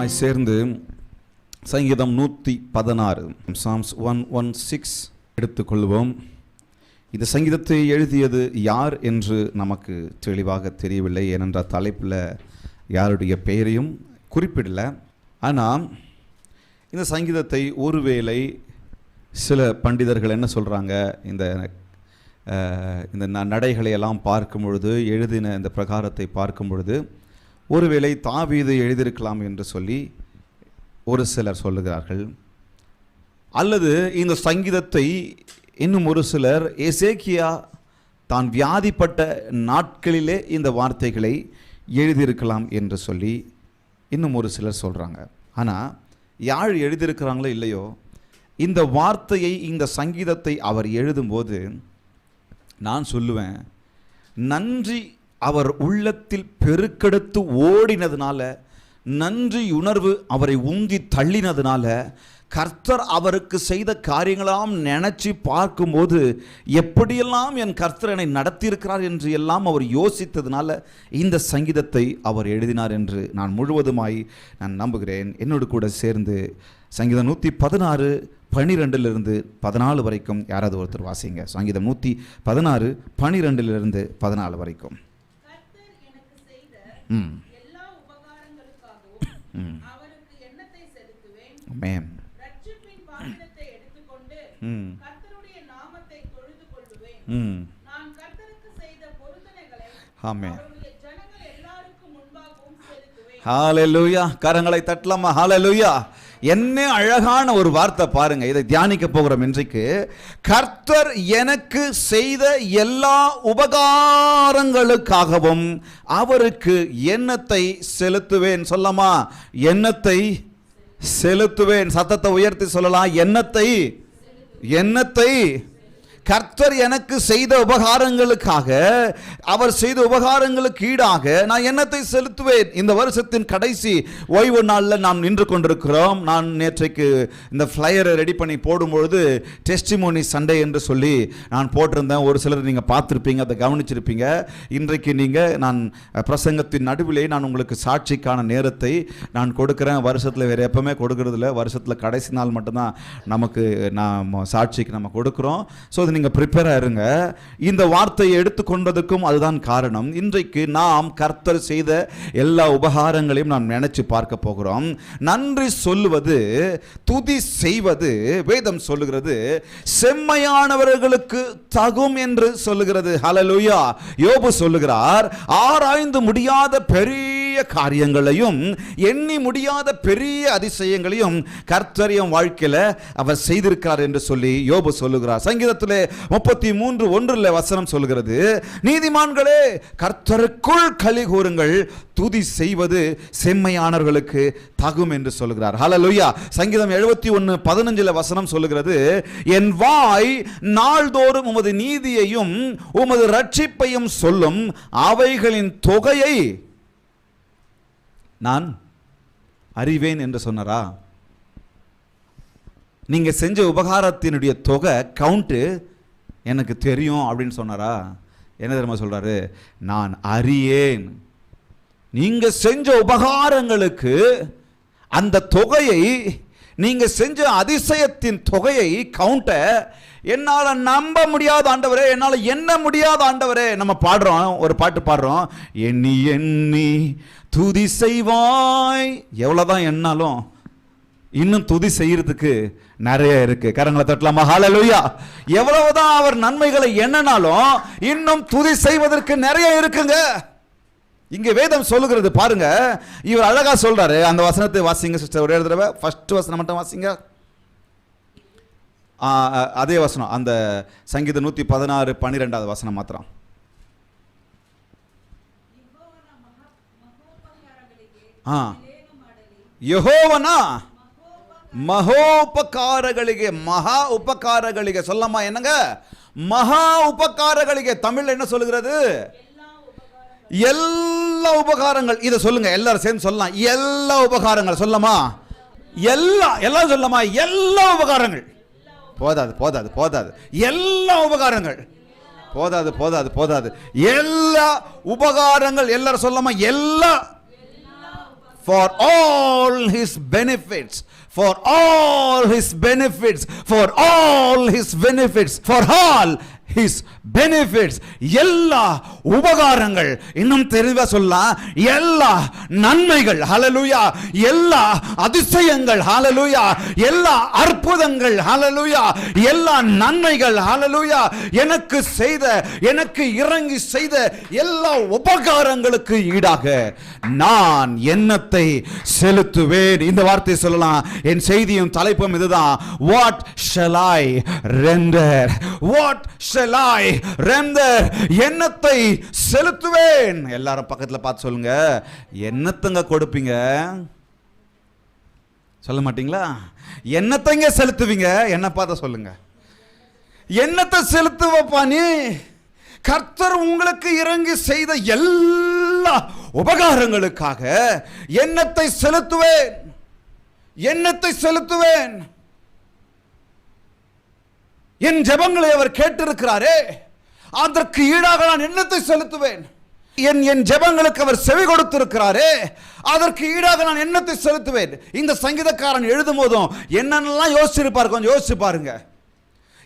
எல்லாருமாய் சேர்ந்து சங்கீதம் 116 Psalms 116 எடுத்துக்கொள்வோம். இந்த சங்கீதத்தை எழுதியது யார் என்று நமக்கு தெளிவாக தெரியவில்லை. ஏனென்றால் தலைப்பில் யாருடைய பெயரையும் குறிப்பிடலை. ஆனால் இந்த சங்கீதத்தை ஒருவேளை சில பண்டிதர்கள் என்ன சொல்கிறாங்க, இந்த நடைகளை எல்லாம் பார்க்கும் பொழுது, எழுதின இந்த பிரகாரத்தை பார்க்கும் பொழுது ஒருவேளை தாவீது எழுதியிருக்கலாம் என்று சொல்லி ஒரு சிலர் சொல்லுகிறார்கள். அல்லது இந்த சங்கீதத்தை இன்னும் ஒரு சிலர் எசேக்கியா தான் வியாதிப்பட்ட நாட்களிலே இந்த வார்த்தைகளை எழுதியிருக்கலாம் என்று சொல்லி இன்னும் ஒரு சிலர் சொல்கிறாங்க. ஆனால் யார் எழுதியிருக்கிறாங்களோ இல்லையோ, இந்த வார்த்தையை, இந்த சங்கீதத்தை அவர் எழுதும்போது நான் சொல்லுவேன், நன்றி அவர் உள்ளத்தில் பெருக்கெடுத்து ஓடினதுனால, நன்றி உணர்வு அவரை உந்தி தள்ளினதுனால, கர்த்தர் அவருக்கு செய்த காரியங்களாம் நினச்சி பார்க்கும்போது எப்படியெல்லாம் என் கர்த்தர் என்னை நடத்தியிருக்கிறார் என்று எல்லாம் அவர் யோசித்ததுனால இந்த சங்கீதத்தை அவர் எழுதினார் என்று நான் முழுவதுமாய் நான் நம்புகிறேன். என்னோடு கூட சேர்ந்து சங்கீதம் 116 12 14 வரைக்கும் யாராவது ஒருத்தர் வாசிங்க. சங்கீதம் 116 12 14 வரைக்கும். ஆமென். ஹல்லேலூயா. கரங்களை தட்டலாமா? ஹல்லேலூயா. என்ன அழகான ஒரு வார்த்தை பாருங்க. இதை தியானிக்க போகிறோம் இன்றைக்கு. கர்த்தர் எனக்கு செய்த எல்லா உபகாரங்களுக்காகவும் அவருக்கு எண்ணத்தை செலுத்துவேன். சொல்லமா? எண்ணத்தை செலுத்துவேன். சத்தத்தை உயர்த்தி சொல்லலாம். எண்ணத்தை கர்த்தர் எனக்கு செய்த உபகாரங்களுக்காக, அவர் செய்த உபகாரங்களுக்கு ஈடாக நான் எண்ணத்தை செலுத்துவேன். இந்த வருஷத்தின் கடைசி ஓய்வு நாளில் நாம் நின்று கொண்டிருக்கிறோம். நான் நேற்றைக்கு இந்த ஃப்ளையரை ரெடி பண்ணி போடும்பொழுது டெஸ்டிமோனி சண்டே என்று சொல்லி நான் போட்டிருந்தேன். ஒரு சிலர் நீங்கள் பார்த்துருப்பீங்க, அதை கவனிச்சிருப்பீங்க. இன்றைக்கு நீங்கள், நான் பிரசங்கத்தின் நடுவிலே நான் உங்களுக்கு சாட்சிக்கான நேரத்தை நான் கொடுக்குறேன். வருஷத்தில் வேறு எப்பவுமே கொடுக்கறதில்ல, வருஷத்தில் கடைசி நாள் மட்டும்தான் நமக்கு நாம் சாட்சிக்கு நம்ம கொடுக்குறோம். ஸோ நீங்கள் ப்ரிப்பேராக இருங்க. இந்த வார்த்தையை எடுத்துக்கொண்டதுக்கும் அதுதான் காரணம். இன்றைக்கு நாம் கர்த்தர் செய்த எல்லா உபகாரங்களையும் நாம் நினைச்சு பார்க்க போகிறோம். நன்றி சொல்லுவது, துதி செய்வது, வேதம் சொல்லுகிறது செம்மையானவர்களுக்கு தகும் என்று சொல்லுகிறது. ஹல்லேலூயா. யோபு சொல்லுகிறார், ஆராய்ந்து முடியாத பெரிய காரியங்களையும் எண்ணி முடியாத பெரிய அதிசயங்களையும் கர்த்தர் என் வாழ்க்கையில் அவர் செய்திருக்கிறார் என்று சொல்லி யோபு சொல்லுகிறார். சங்கீதத்திலே 33:1 வசனம் சொல்கிறது, நீதிமான்களே கர்த்தருக்குள் களி கூறுங்கள், துதி செய்வது செம்மையானவர்களுக்கு தகும் என்று சொல்லுகிறார். ஹல்லேலூயா. சங்கீதம் 71:15 வசனம் சொல்லுகிறது, என் வாய் நாள்தோறும் உமது நீதியையும் உமது ரட்சிப்பையும் சொல்லும், அவைகளின் தொகையை நான் அறிவேன் என்று சொன்னாரா? நீங்க செஞ்ச உபகாரத்தினுடைய தொகை கவுண்ட் எனக்கு தெரியும் அப்படின்னு சொன்னாரா? என்ன தெரியுமா சொல்றாரு? நான் அறியேன். நீங்க செஞ்ச உபகாரங்களுக்கு அந்த தொகையை, நீங்க செஞ்ச அதிசயத்தின் தொகையை, கவுண்ட என்னால நம்ப முடியாத ஆண்டவரே, என்னால எண்ண முடியாத ஆண்டவரே. நம்ம பாடுறோம், ஒரு பாட்டு பாடுறோம், எண்ணி எண்ணி துதி செய்வாய். எவ்வளவுதான் எண்ணாலும் இன்னும் துதி செய்யறதுக்கு நிறைய இருக்கு. கரங்களை தட்டலாமா? ஹல்லேலூயா. எவ்வளவுதான் அவர் நன்மைகளை எண்ணனாலும் இன்னும் துதி செய்வதற்கு நிறைய இருக்குங்க. இங்க வேதம் சொல்லுகிறது பாருங்க. இவர் அழகா சொல்றாரு. அந்த வசனத்தை வாசிங்க சிஸ்டர், ஒரே தடவை. ஃபர்ஸ்ட் வசனம் மட்டும் வாசிங்க. அதே வசனம், அந்த சங்கீதம் 116 12 வசனம் மாத்திரம். யெகோவனா மகோபகாரಗಳಿಗೆ, மகா உபகாரಗಳಿಗೆ. சொல்லமா? என்னங்க? மகா உபகாரಗಳಿಗೆ. தமிழ் என்ன சொல்லுகிறது? எல்லா உபகாரங்கள். இதை சொல்லுங்க, எல்லாரும் சேர்ந்து சொல்லலாம். எல்லா உபகாரங்கள். சொல்லமா? எல்லாம் சொல்லமா? எல்லா உபகாரங்கள். போதாது. எல்லா உபகாரங்கள். போதாது. எல்லா உபகாரங்கள். எல்லாரும் சொல்லமா? எல்லா for all his benefits, for all his benefits, for all his benefits, for all his benefits. எல்லா உபகாரங்கள், இன்னும் தெளிவா சொல்லலாம், எல்லா நன்மைகள், ஹalleluya, எல்லா அதிசயங்கள், ஹalleluya, எல்லா அற்புதங்கள், ஹalleluya, எல்லா நன்மைகள், ஹalleluya, எனக்கு செய்த, எனக்கு இறங்கி செய்த எல்லா உபகாரங்களுக்கு ஈடாக நான் என்னத்தை செலுத்துவேன். இந்த வார்த்தை சொல்லலாம். என் செய்தியும் தலைப்பும் இதுதான். What shall I render? What shall I render? என்னத்தை செலுத்துவேன். எல்லாரும் பக்கத்துல பார்த்து சொல்லுங்க, என்னத்தங்க கொடுப்பீங்க? சொல்ல மாட்டீங்களா? என்னத்தங்க செலுத்துவீங்க? என்ன பார்த்து சொல்லுங்க. என்னத்தை செலுத்துவப்பா நீ? கர்த்தர் உங்களுக்கு இறங்கி செய்த எல்லா உபகாரங்களுக்காக என்னத்தை செலுத்துவேன், என்னத்தை செலுத்துவேன். என் ஜெபங்களை அவர் கேட்டிருக்கிறாரே, அதற்கு ஈடாக நான் என்னத்தை செலுத்துவேன். என் ஜெபங்களுக்கு அவர் செவி கொடுத்திருக்கிறாரே, அதற்கு ஈடாக நான் என்னத்தை செலுத்துவேன். இந்த சங்கீதக்காரன் எழுதும் போதும் என்னென்னலாம் யோசிச்சிருப்பார், கொஞ்சம் யோசிச்சு பாருங்க.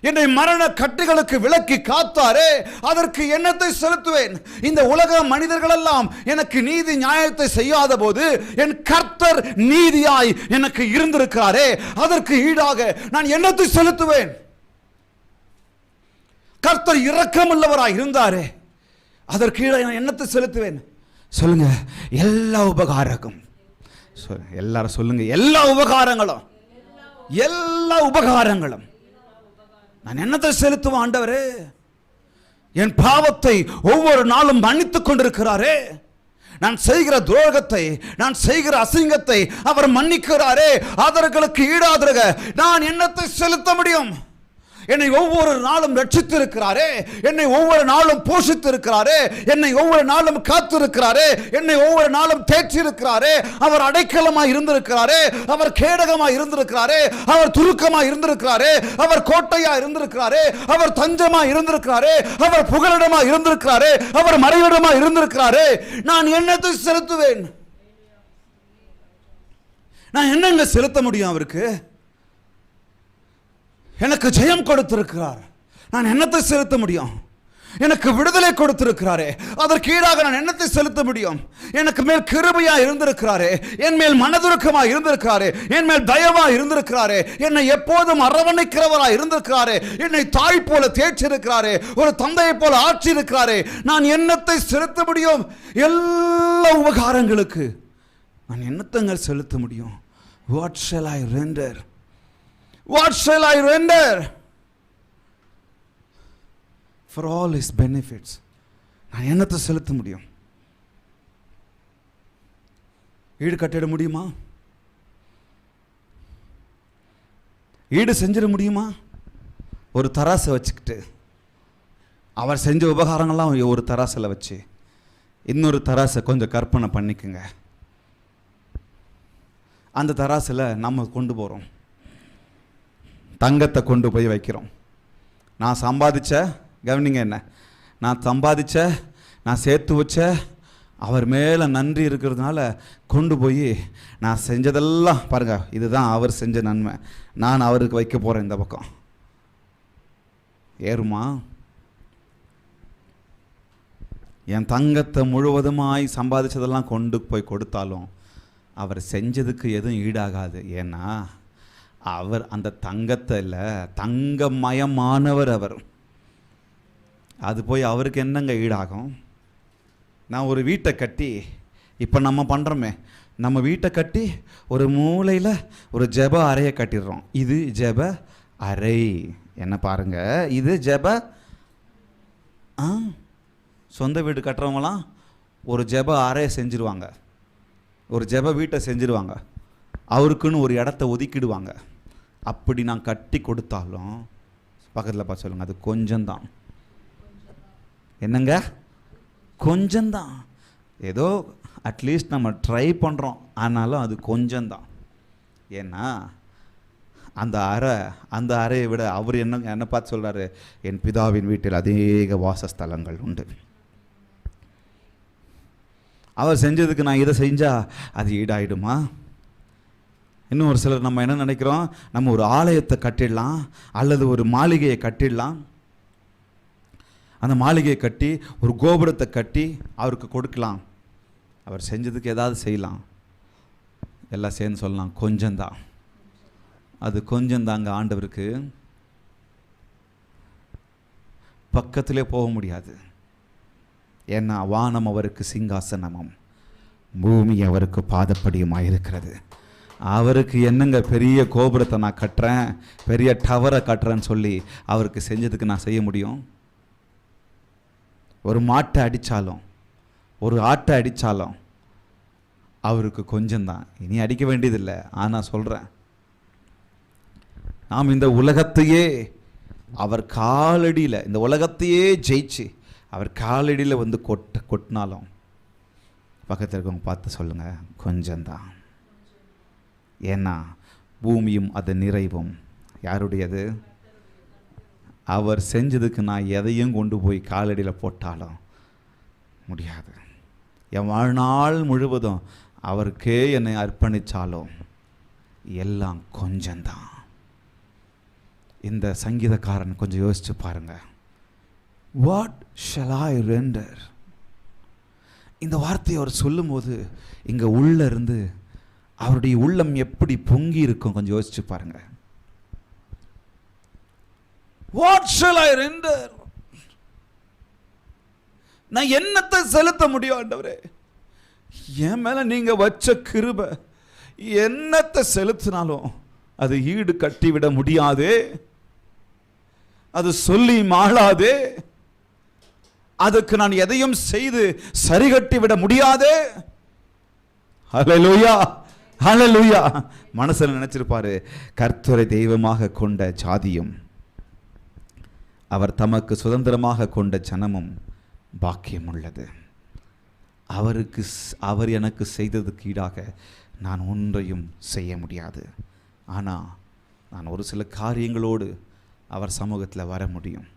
என்னை மரண கட்டுகளுக்கு விலக்கி காத்தாரே, அதற்கு என்னத்தை செலுத்துவேன். இந்த உலக மனிதர்கள் எல்லாம் எனக்கு நீதி நியாயத்தை செய்யாத போது என் கர்த்தர் நீதியாய் எனக்கு இருந்திருக்கிறாரே, அதற்கு ஈடாக நான் என்னத்தை செலுத்துவேன். கர்த்தர் இரக்கமுள்ளவராய் இருந்தாரே, அதற்கு ஈடாக நான் என்னத்தை செலுத்துவேன். சொல்லுங்க, எல்லா உபகாரங்களும். எல்லாரும் சொல்லுங்க, எல்லா உபகாரங்களும், எல்லா உபகாரங்களும். நான் என்னத்தை செலுத்துவேன் ஆண்டவரே? என் பாவத்தை ஒவ்வொரு நாளும் மன்னித்துக் கொண்டிருக்கிறாரே, நான் செய்கிற துரோகத்தை, நான் செய்கிற அசிங்கத்தை அவர் மன்னிக்கிறாரே, அதற்கு ஈடாக நான் என்னத்தை செலுத்த முடியும். என்னை ஒவ்வொரு நாளும் ரட்சித்திருக்கிறாரே, என்னை ஒவ்வொரு நாளும் போஷித்திருக்கிறாரே, என்னை ஒவ்வொரு நாளும் காத்திருக்கிறாரே, என்னை ஒவ்வொரு நாளும் தேற்றிருக்கிறாரே. அவர் அடைக்கலமாய் இருந்திருக்கிறாரே, அவர் கேடகமாய் இருந்திருக்கிறாரே, அவர் துருக்கமாய் இருந்திருக்கிறாரே, அவர் கோட்டையாய் இருந்திருக்கிறாரே, அவர் தஞ்சமாய் இருந்திருக்கிறாரே, அவர் புகலிடமாய் இருந்திருக்கிறாரே, அவர் மறைவிடமாய் இருந்திருக்கிறாரே. நான் என்னத்தை செலுத்துவேன்? நான் என்னங்க செலுத்த முடியும் அவருக்கு? எனக்கு ஜெயம் கொடுத்திருக்கிறார், நான் என்னத்தை செலுத்த முடியும்? எனக்கு விடுதலை கொடுத்திருக்கிறாரே, அதற்கு ஈடாக நான் என்னத்தை செலுத்த முடியும்? எனக்கு மேல் கிருபையா இருந்திருக்கிறாரே, என் மேல் மனதுருக்கமா இருந்திருக்கிறாரே, என் மேல் தயவா இருந்திருக்கிறாரே, என்னை எப்போதும் அரவணைக்கிறவரா இருந்திருக்கிறாரே, என்னை தாய் போல தேய்ச்சிருக்கிறாரே, ஒரு தந்தையை போல ஆட்சி இருக்கிறாரே. நான் என்னத்தை செலுத்த முடியும்? எல்லா உபகாரங்களுக்கு நான் என்னத்தங்க செலுத்த முடியும்? What shall I render? What shall I render for all his benefits? நான் என்னத்தை செலுத்த முடியும்? ஈடு கட்டிட முடியுமா? ஈடு செஞ்சிட முடியுமா? ஒரு தராசை வச்சுக்கிட்டு அவர் செஞ்ச உபகாரங்கள்லாம் ஒரு தராசில் வச்சு இன்னொரு தராசை கொஞ்சம் கற்பனை பண்ணிக்குங்க. அந்த தராசில் நம்ம கொண்டு போகிறோம், தங்கத்தை கொண்டு போய் வைக்கிறோம். நான் சம்பாதிச்ச, கவனிங்க என்ன, நான் சம்பாதிச்ச, நான் சேர்த்து வச்ச, அவர் மேலே நன்றி இருக்கிறதுனால கொண்டு போய் நான் செஞ்சதெல்லாம் பாருங்கள், இதுதான் அவர் செஞ்ச நன்மை, நான் அவருக்கு வைக்க போகிறேன். இந்த பக்கம் ஏறுமா? என் தங்கத்தை முழுவதுமாய் சம்பாதிச்சதெல்லாம் கொண்டு போய் கொடுத்தாலும் அவர் செஞ்சதுக்கு எதுவும் ஈடாகாது. ஏன்னா அவர் அந்த தங்கத்தை இல்லை, தங்கமயமானவர் அவர். அது போய் அவருக்கு என்னங்க ஈடாகும்? நான் ஒரு வீட்டை கட்டி, இப்போ நம்ம பண்ணுறோமே, நம்ம வீட்டை கட்டி ஒரு மூலையில் ஒரு ஜெப அறையை கட்டிடுறோம். இது ஜெப அறை. என்ன பாருங்க, இது ஜெப சொந்த வீடு கட்டுறவங்களாம் ஒரு ஜெப அறையை செஞ்சுருவாங்க, ஒரு ஜெப வீட்டை செஞ்சுருவாங்க, அவருக்குன்னு ஒரு இடத்த ஒதுக்கிடுவாங்க. அப்படி நான் கட்டி கொடுத்தாலும் பக்கத்தில் பார்த்து சொல்லுங்கள், அது கொஞ்சம்தான். என்னங்க, கொஞ்சம்தான். ஏதோ அட்லீஸ்ட் நம்ம ட்ரை பண்ணுறோம், ஆனாலும் அது கொஞ்சம்தான். ஏன்னா அந்த அறையை விட அவர் என்ன பார்த்து சொல்கிறாரு, என் பிதாவின் வீட்டில் அதிக வாசஸ்தலங்கள் உண்டு. அவர் செஞ்சதுக்கு நான் இதை செஞ்சால் அது ஈடாயிடுமா? இன்னும் ஒரு சிலர் நம்ம என்ன நினைக்கிறோம், நம்ம ஒரு ஆலயத்தை கட்டிடலாம் அல்லது ஒரு மாளிகையை கட்டிடலாம், அந்த மாளிகையை கட்டி ஒரு கோபுரத்தை கட்டி அவருக்கு கொடுக்கலாம், அவர் செஞ்சதுக்கு ஏதாவது செய்யலாம். எல்லாம் சேர்ந்து சொல்லலாம், கொஞ்சம்தான். அது கொஞ்சம்தாங்க ஆண்டவருக்கு. பக்கத்திலே போக முடியாது. ஏன்னா வானம் அவருக்கு சிங்காசனமும் பூமி அவருக்கு பாதப்படியுமாக இருக்கிறது. அவருக்கு என்னங்க பெரிய கோபுரத்தை நான் கட்டுறேன், பெரிய டவரை கட்டுறேன்னு சொல்லி அவருக்கு செஞ்சதுக்கு நான் செய்ய முடியும்? ஒரு மாட்டை அடித்தாலும் ஒரு ஆட்டை அடித்தாலும் அவருக்கு கொஞ்சம்தான். இனி அடிக்க வேண்டியதில்லை. ஆனால் சொல்கிறேன், நாம் இந்த உலகத்தையே அவர் காலடியில், இந்த உலகத்தையே ஜெயிச்சு அவர் காலடியில் வந்து கொட்டினாலும் பக்கத்தில் இருக்கவங்க பார்த்து சொல்லுங்கள், கொஞ்சம்தான். ஏன்னா பூமியும் அது நிறைவும் யாருடையது? அவர் செஞ்சதுக்கு நான் எதையும் கொண்டு போய் காலடியில் போட்டாலும் முடியாது. என் வாழ்நாள் முழுவதும் அவருக்கே என்னை அர்ப்பணித்தாலும் எல்லாம் கொஞ்சம்தான். இந்த சங்கீதக்காரன் கொஞ்சம் யோசிச்சு பாருங்க. What shall I render? இந்த வார்த்தையை அவர் சொல்லும்போது இங்கே உள்ள இருந்து அவருடைய உள்ளம் எப்படி பொங்கி இருக்கும் கொஞ்சம் யோசிச்சு பாருங்க. What shall I render? நான் என்னத்தை செலுத்த முடியும் ஆண்டவரே? என் மேல நீங்க வச்ச கிருபை என்னத்தை செலுத்தினாலும் அது ஈடு கட்டிவிட முடியாதே, அது சொல்லி மாளாதே, அதுக்கு நான் எதையும் செய்து சரி கட்டிவிட முடியாதே. ஹல்லேலூயா, ஹல்லேலூயா. மனசுல நினைச்சிருப்பாரு, கர்த்தரை தெய்வமாக கொண்ட ஜாதியும் அவர் தமக்கு சுதந்திரமாக கொண்ட ஜனமும் பாக்கியம் உள்ளது. அவர் எனக்கு செய்ததுக்கு ஈடாக நான் ஒன்றையும் செய்ய முடியாது. ஆனால் நான் ஒரு சில காரியங்களோடு அவர் சமூகத்தில் வர முடியும்.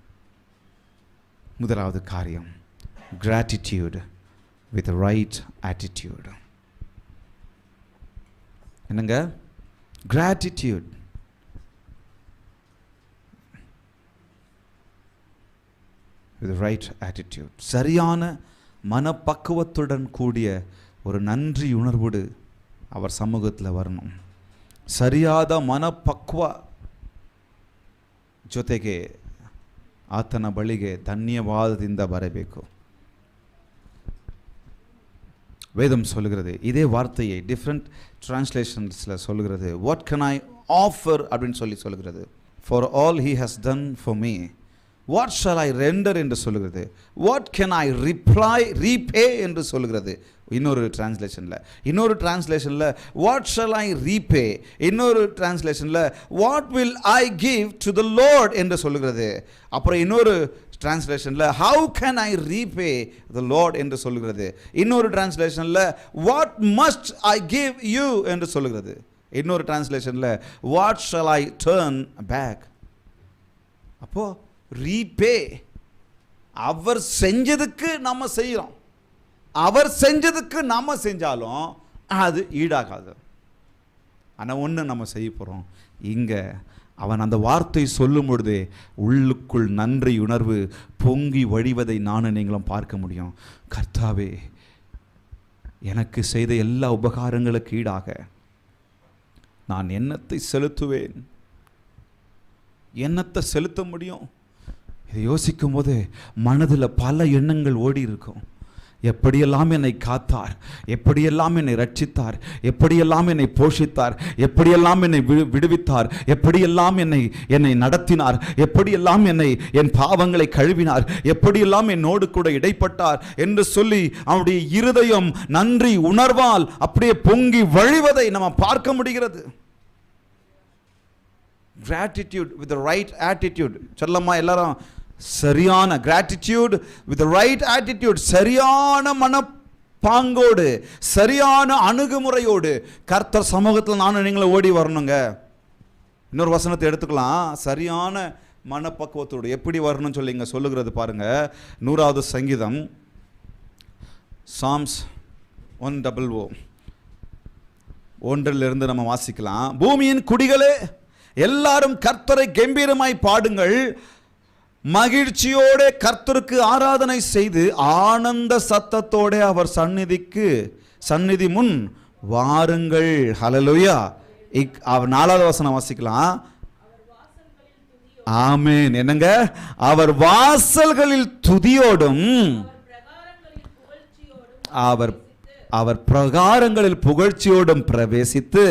முதலாவது காரியம், gratitude with right attitude. என்னங்க? gratitude. with right attitude. சரியான மனப்பக்குவத்துடன் கூடிய ஒரு நன்றி உணர்வோடு அவர் சமூகத்தில் வரணும். ಸರಿಯಾದ ಮನಪಕ್ವ ಜೊತೆಗೆ ಆತನ ಬಳಿಗೆ ಧನ್ಯವಾದದಿಂದ ಬರಬೇಕು. வேதம் சொல்லுகிறது, இதே வார்த்தையை டிஃப்ரெண்ட் டிரான்ஸ்லேஷன்ஸில் சொல்லுகிறது. வாட் கேன் ஐ ஆஃபர் அப்படின்னு சொல்லுகிறது. For all he has done for me. What shall I render என்று சொல்லுகிறது. வாட் கேன் ஐ ரீபே என்று சொல்லுகிறது இன்னொரு டிரான்ஸ்லேஷனில் வாட் ஷால் ஐ ரீபே, இன்னொரு டிரான்ஸ்லேஷனில் what will I give to the Lord என்று சொல்லுகிறது. அப்புறம் இன்னொரு டிரான்ஸ்லேஷனில் how can I repay the Lord என்று சொல்லுகிறது. இன்னொரு டிரான்ஸ்லேஷனில் what must I give you என்று சொல்லுகிறது. இன்னொரு டிரான்ஸ்லேஷனில் what shall I turn back. அப்போ ரீபே, அவர் செஞ்சதுக்கு நம்ம செய்கிறோம், அவர் செஞ்சதுக்கு நம்ம செஞ்சாலும் அது ஈடாகாது. ஆனால் ஒன்று நம்ம செய்ய போகிறோம். இங்கே அவன் அந்த வார்த்தை சொல்லும் பொழுதே உள்ளுக்குள் நன்றி உணர்வு பொங்கி வழிவதை நானும் நீங்களும் பார்க்க முடியும். கர்த்தாவே, எனக்கு செய்த எல்லா உபகாரங்களுக்கு ஈடாக நான் என்னத்தை செலுத்துவேன், என்னத்தை செலுத்த முடியும்? இதை யோசிக்கும் போது மனதில் பல எண்ணங்கள் ஓடி இருக்கும். எப்படியெல்லாம் என்னை காத்தார், எப்படியெல்லாம் என்னை ரட்சித்தார், எப்படியெல்லாம் என்னை போஷித்தார், எப்படியெல்லாம் என்னை விடுவித்தார், எப்படியெல்லாம் என்னை நடத்தினார், எப்படியெல்லாம் என் பாவங்களை கழுவினார், எப்படியெல்லாம் என்னோடு கூட இடைப்பட்டார் என்று சொல்லி அவனுடைய இருதயம் நன்றி உணர்வால் அப்படியே பொங்கி வழிவதை நம்ம பார்க்க முடிகிறது. gratitude with the right attitude. சொல்லம்மா எல்லாரும், சரியான gratitude with the right attitude, சரியான மனப்பாங்கோடு சரியான அணுகுமுறையோடு கர்த்தர் சமூகத்தில் நானும் நீங்களும் ஓடி வரணுங்க. இன்னொரு வசனத்தை எடுத்துக்கலாம், சரியான மனப்பக்குவத்தோடு எப்படி வரணும்னு சொல்லி இங்கே சொல்லுகிறது பாருங்க. 100வது சங்கீதம், Psalms 100 ஒன்றிலிருந்து நம்ம வாசிக்கலாம். பூமியின் குடிகளே எல்லாரும் கர்த்தரை கம்பீரமாய் பாடுங்கள், மகிழ்ச்சியோட கர்த்தருக்கு ஆராதனை செய்து ஆனந்த சத்தத்தோட அவர் சந்நிதி முன் வாருங்கள். ஹல்லேலூயா. 4வது வசனம் வாசிக்கலாம். ஆமென். என்னங்க? அவர் வாசல்களில் துதியோடும் அவர் பிரகாரங்களில் புகழ்ச்சியோடும் பிரவேசித்து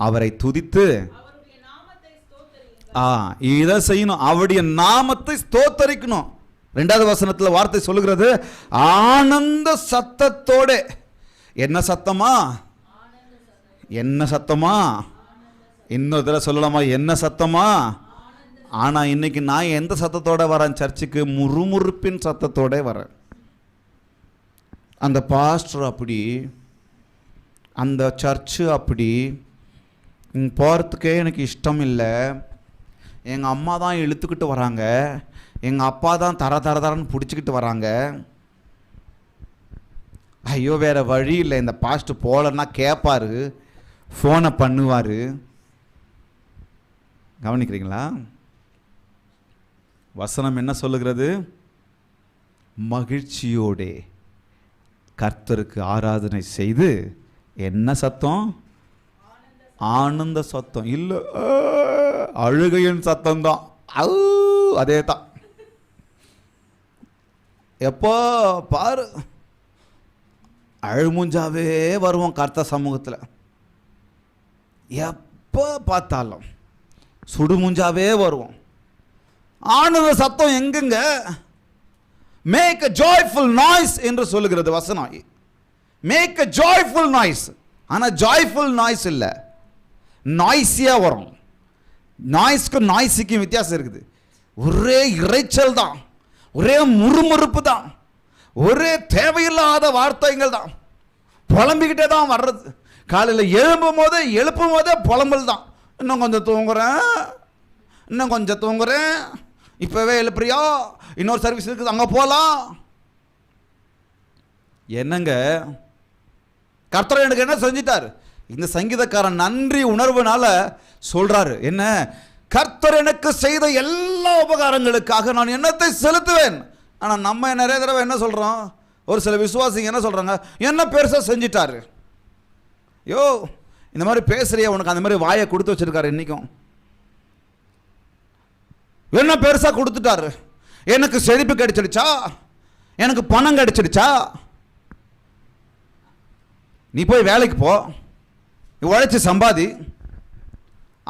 அவரை துதித்து இதை செய்யணும். அவருடைய நாமத்தை ஸ்தோத்தரிக்கணும். 2வது வசனத்தில் வார்த்தை சொல்லுகிறது, ஆனந்த சத்தத்தோட. என்ன சத்தமா? என்ன சத்தமா? இன்னொரு தடவை சொல்லலாமா? என்ன சத்தமா? ஆனா இன்னைக்கு நான் எந்த சத்தத்தோட வரேன் சர்ச்சுக்கு? முறுமுறுப்பின் சத்தத்தோட வரேன். அந்த பாஸ்டர் அப்படி, அந்த சர்ச்சு அப்படி, போகிறதுக்கே எனக்கு இஷ்டம் இல்லை. எங்கள் அம்மா தான் இழுத்துக்கிட்டு வராங்க, எங்கள் அப்பா தான் தரன்னு பிடிச்சிக்கிட்டு வராங்க. ஐயோ வேறு வழி இல்லை, இந்த பாஸ்டர் போகலன்னா கேட்பார், ஃபோனை பண்ணுவார். கவனிக்கிறீங்களா? வசனம் என்ன சொல்லுகிறது? மகிழ்ச்சியோடே கர்த்தருக்கு ஆராதனை செய்து. என்ன சத்தம்? ஆனந்த சத்தம் இல்லை, அழுகையின் சத்தம்தான். அதே தான். எப்போ பாரு அழுமுஞ்சாவே வருவோம் கர்த்தர் சமூகத்தில். எப்போ பார்த்தாலும் சுடுமுஞ்சாவே வருவோம். ஆனந்த சத்தம் எங்குங்க? மேக் a joyful noise என்று சொல்லுகிறது வசனம். Make a joyful noise. ஆனால் ஜாய்ஃபுல் நாய்ஸ் இல்லை, நாய்ஸியாக வரும். நாய்ஸ்க்கும் நாய்ஸுக்கும் வித்தியாசம் இருக்குது. ஒரே இறைச்சல் தான், ஒரே முறுமுறுப்பு தான், ஒரே தேவையில்லாத வார்த்தைகள் தான், புலம்பிக்கிட்டே தான் வர்றது. காலையில் எழுப்பும் போதே புலம்பல் தான். இன்னும் கொஞ்சம் தூங்குறேன், இப்போவே எழுப்புறியா, இன்னொரு சர்வீஸ் இருக்குது அங்கே போகலாம். என்னங்க? கர்த்தர் எனக்கு என்ன செஞ்சிட்டார்? இந்த சங்கீதக்காரன் நன்றி உணர்வுனால சொல்றாரு, என்ன? கர்த்தர் எனக்கு செய்த எல்லா உபகாரங்களுக்காக நான் என்னத்தை செலுத்துவேன். ஆனால் நம்ம நிறைய தடவை என்ன சொல்கிறோம்? ஒரு சில விசுவாசிங்க என்ன சொல்கிறாங்க? என்ன பெருசாக செஞ்சிட்டாரு. யோ இந்த மாதிரி பேசுறியா, உனக்கு அந்த மாதிரி வாயை கொடுத்து வச்சிருக்காரு. இன்றைக்கும் என்ன பெருசாக கொடுத்துட்டாரு? எனக்கு செழிப்பு கிடைச்சிடுச்சா, எனக்கு பணம் கிடைச்சிடுச்சா? நீ போய் வேலைக்கு போ, உழைச்சி சம்பாதி.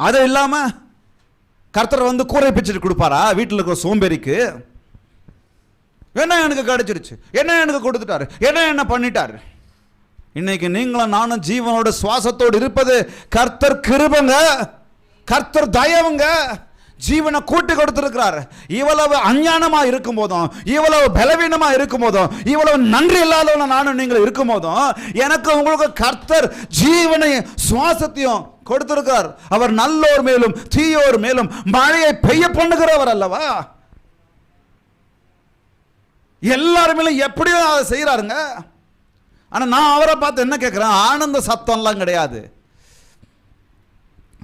அது இல்லாமல் கர்த்தர் வந்து கூரை பிச்சுட்டு கொடுப்பாரா வீட்டில் இருக்கிற சோம்பேறிக்கு? என்ன எனக்கு கிடைச்சிடுச்சு, என்ன எனக்கு கொடுத்துட்டாரு, என்ன பண்ணிட்டாரு? இன்னைக்கு நீங்களும் நானும் ஜீவனோட சுவாசத்தோடு இருப்பது கர்த்தர் கிருபைங்க, கர்த்தர் தயவுங்க. ஜீவனை கூட்டி கொடுத்திருக்கிறார். இவ்வளவு அஞ்ஞானமா இருக்கும் போதும், இவ்வளவு பலவீனமா இருக்கும் போதும், இவ்வளவு நன்றி இல்லாதவன நானும் நீங்கள் இருக்கும் போதும், எனக்கு உங்களுக்கு கர்த்தர் ஜீவனை சுவாசத்தையும் கொடுத்திருக்கிறார். அவர் நல்லோர் மேலும் தீயோர் மேலும் மழையை பெய்ய பண்ணுகிறவர் அல்லவா? எல்லாருமே எப்படியோ அதை செய்யறாருங்க. ஆனா நான் அவரை பார்த்து என்ன கேட்கிறேன்? ஆனந்த சத்தம்லாம் கிடையாது,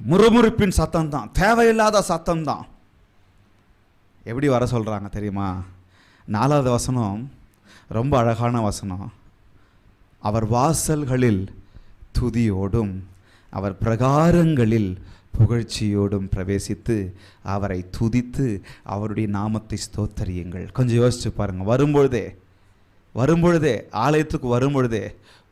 முறுமுறுப்பின் சத்தம் தான், தேவையில்லாத சத்தம் தான். எப்படி வர சொல்கிறாங்க தெரியுமா? 4வது வசனம் ரொம்ப அழகான வசனம். அவர் வாசல்களில் துதியோடும் அவர் பிரகாரங்களில் புகழ்ச்சியோடும் பிரவேசித்து அவரை துதித்து அவருடைய நாமத்தை ஸ்தோத்தரியுங்கள். கொஞ்சம் யோசிச்சு பாருங்கள். வரும்பொழுதே ஆலயத்துக்கு வரும்பொழுதே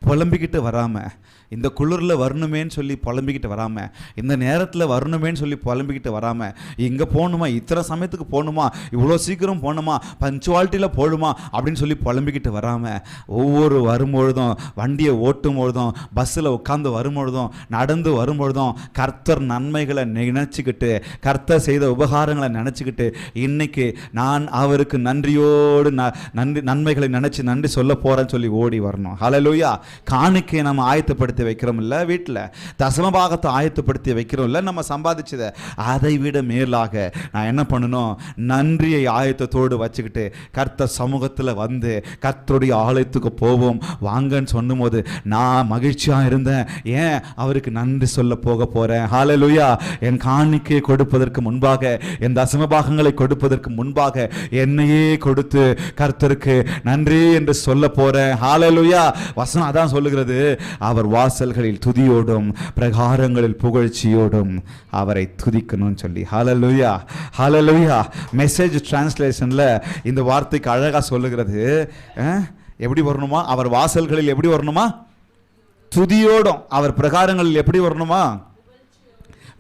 புலம்பிக்கிட்டு வராமல், இந்த குளிரில் வரணுமேன்னு சொல்லி புலம்பிக்கிட்டு வராமல், இந்த நேரத்தில் வரணுமேன்னு சொல்லி புலம்பிக்கிட்டு வராமல், இங்கே போகணுமா, இத்தனை சமயத்துக்கு போகணுமா, இவ்வளோ சீக்கிரம் போகணுமா, பஞ்சுவாலிட்டியில் போகணுமா அப்படின்னு சொல்லி புலம்பிக்கிட்டு வராமல், ஒவ்வொரு வரும்பொழுதும், வண்டியை ஓட்டும் பொழுதும், பஸ்ஸில் உட்காந்து வரும்பொழுதும், நடந்து வரும்பொழுதும் கர்த்தர் நன்மைகளை நினச்சிக்கிட்டு, கர்த்தர் செய்த உபகாரங்களை நினச்சிக்கிட்டு, இன்னைக்கு நான் அவருக்கு நன்றியோடு நன்மைகளை நினச்சி நன்றி சொல்ல போகிறேன்னு சொல்லி ஓடி வரணும். ஹல்லேலூயா. காணிக்கையை நம்ம ஆயத்தப்படுத்தி வைக்கிறோம் இல்லை, வீட்டில் தசமபாகத்தை ஆயத்தப்படுத்தி வைக்கிறோம் இல்லை, நம்ம சம்பாதிச்சதை அதை விட மேலாக நான் என்ன பண்ணணும், நன்றியை ஆயத்தத்தோடு வச்சுக்கிட்டு கர்த்தர் சமூகத்தில் வந்து கர்த்தருடைய ஆலயத்துக்கு போவோம் வாங்கன்னு சொன்னும் போது நான் மகிழ்ச்சியாக இருந்தேன். ஏன்? அவருக்கு நன்றி சொல்ல போக போகிறேன். ஹல்லேலூயா. என் காணிக்கையை கொடுப்பதற்கு முன்பாக, என் தசமபாகங்களை கொடுப்பதற்கு முன்பாக என்னையே கொடுத்து கர்த்தருக்கு நன்றி என்று சொல்ல போறேன். ஹல்லேலூயா. வசனம் அதான் சொல்லுகிறது, அவர் வாசல்களில் துதியோடும் பிரகாரங்களில் புகழ்ச்சியோடும் அவரை துதிக்கணும்னு சொல்லி. ஹல்லேலூயா, ஹல்லேலூயா. மெசேஜ் டிரான்ஸ்லேஷன்ல இந்த வார்த்தைக்கு அழகா சொல்லுகிறது, எப்படி வரணுமா? அவர் வாசல்களில் எப்படி வரணுமா? துதியோடும். அவர் பிரகாரங்களில் எப்படி வரணுமா?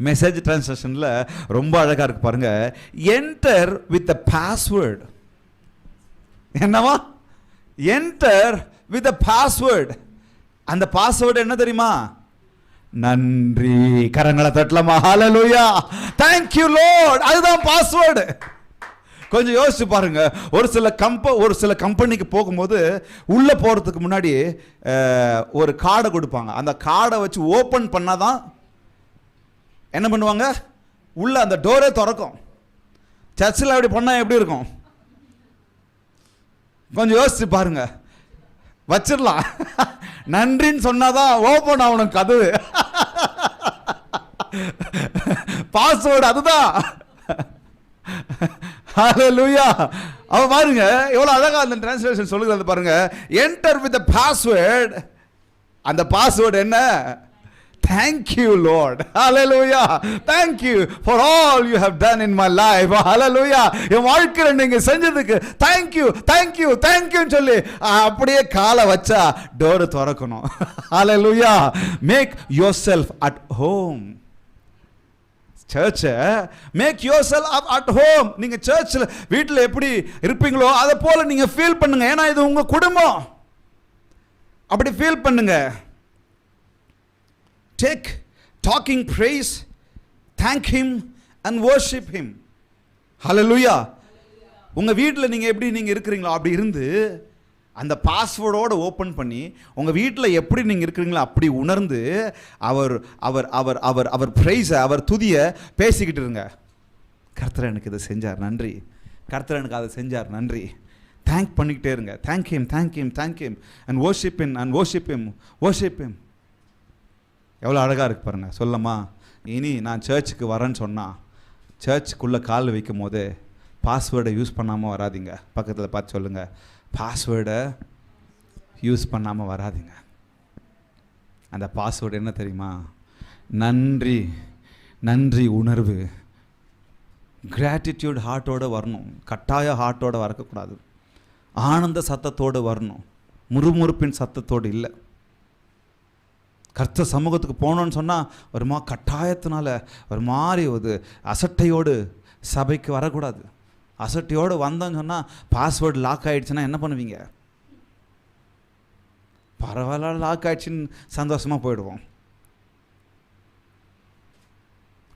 மெசேஜ் டிரான்ஸ்லேஷன்ல ரொம்ப அழகா இருக்கு பாருங்க. Enter with a password. என்னவா? Enter with a password. அந்த பாஸ்வேர்டு என்ன தெரியுமா? நன்றி. கரங்களை தட்டலாமா? ஹல்லேலூயா. Thank you Lord. அதுதான் பாஸ்வேர்டு. கொஞ்சம் யோசிச்சு பாருங்க. ஒரு சில கம்பெனிக்கு போகும்போது உள்ள போறதுக்கு முன்னாடி ஒரு கார்டை கொடுப்பாங்க. அந்த கார்டை வச்சு ஓபன் பண்ணாதான் என்ன பண்ணுவாங்க, உள்ள அந்த டோரே திறக்கும். சர்ச்சில் அப்படி பண்ணா எப்படி இருக்கும்? கொஞ்சம் யோசிச்சு பாருங்க. வச்சிடலாம். நன்றின்னு சொன்னாதான் ஓபன் ஆகணும் கதவு. பாஸ்வேர்டு அதுதான். ஹல்லேலூயா. அவ பாருங்க எவ்வளவு அழகா அந்த டிரான்ஸ்லேஷன் சொல்லுகிறது பாருங்க. Enter with password. அந்த பாஸ்வேர்டு என்ன? Thank you Lord. Hallelujah. Thank you for all you have done in my life. Hallelujah. என் வாழ்க்கையில் நீங்க செஞ்சதுக்கு thank you, thank you, thank you சொல்லி அப்படியே காலை வச்சா டோர் திறக்கணும். Hallelujah. Make yourself at home. சர்ச்சை make yourself at home. நீங்க சர்ச்சில் வீட்டில் எப்படி இருப்பீங்களோ அதை போல நீங்க ஃபீல் பண்ணுங்க. ஏன்னா இது உங்க குடும்பம். அப்படி ஃபீல் பண்ணுங்க. Take talking praise, thank him and worship him. Hallelujah. உங்க வீட்டில் நீங்க எப்படி நீங்க இருக்கிறீங்களோ அப்படி இருந்து அந்த பாஸ்வேர்டோட ஓப்பன் பண்ணி உங்க வீட்டில் எப்படி நீங்க இருக்கிறீங்களோ அப்படி உணர்ந்து அவர் அவர் அவர் அவர் அவர் பிரைஸை, அவர் துதியை பேசிக்கிட்டு இருங்க. கர்த்தர் எனக்கு இதை செஞ்சார் நன்றி, கர்த்தர் எனக்கு அதை செஞ்சார் நன்றி. தேங்க் பண்ணிக்கிட்டே இருங்க. Thank him, thank him, thank him and worship him and worship him, worship him. எவ்வளோ அழகாக இருக்கு பாருங்க. சொல்லம்மா, இனி நான் சர்ச்சுக்கு வரேன்னு சொன்னால் சர்ச்சுக்குள்ளே கால் வைக்கும் போது பாஸ்வேர்டை யூஸ் பண்ணாமல் வராதிங்க. பக்கத்தில் பார்த்து சொல்லுங்கள், பாஸ்வேர்டை யூஸ் பண்ணாமல் வராதிங்க. அந்த பாஸ்வேர்டு என்ன தெரியுமா? நன்றி, நன்றி உணர்வு, கிராட்டிடியூட் ஹார்ட்டோடு வரணும். கட்டாய ஹார்ட்டோடு வரக்கூடாது. ஆனந்த சத்தத்தோடு வரணும், முறுமுறுப்பின் சத்தத்தோடு இல்லை. கர்த்தர் சமூகத்துக்கு போகணுன்னு சொன்னால் ஒரு கட்டாயத்தினால ஒரு மாதிரி ஒரு அசட்டையோடு சபைக்கு வரக்கூடாது. அசட்டையோடு வந்தோன்னு சொன்னால் பாஸ்வேர்டு லாக் ஆகிடுச்சுன்னா என்ன பண்ணுவீங்க? பரவாயில்ல, லாக் ஆகிடுச்சின்னு சந்தோஷமாக போயிடுவோம்.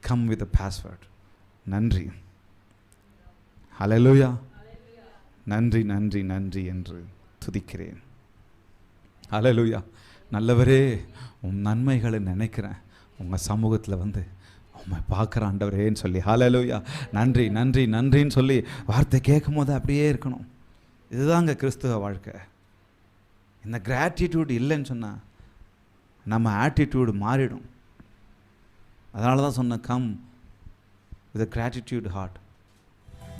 Come with password. நன்றி. ஹல்லேலூயா. நன்றி நன்றி நன்றி என்று துதிக்கிறேன். ஹல்லேலூயா. நல்லவரே, உன் நன்மைகளை நினைக்கிறேன், உங்கள் சமூகத்தில் வந்து உண்மை பார்க்குற ஆண்டவரேன்னு சொல்லி ஹல்லேலூயா. நன்றி நன்றி நன்றின்னு சொல்லி வார்த்தை கேட்கும் போது அப்படியே இருக்கணும். இதுதாங்க கிறிஸ்துவ வாழ்க்கை. இந்த கிராட்டிடியூட் இல்லைன்னு சொன்னால் நம்ம ஆட்டிடியூடு மாறிடும். அதனால தான் சொன்ன come with a gratitude heart.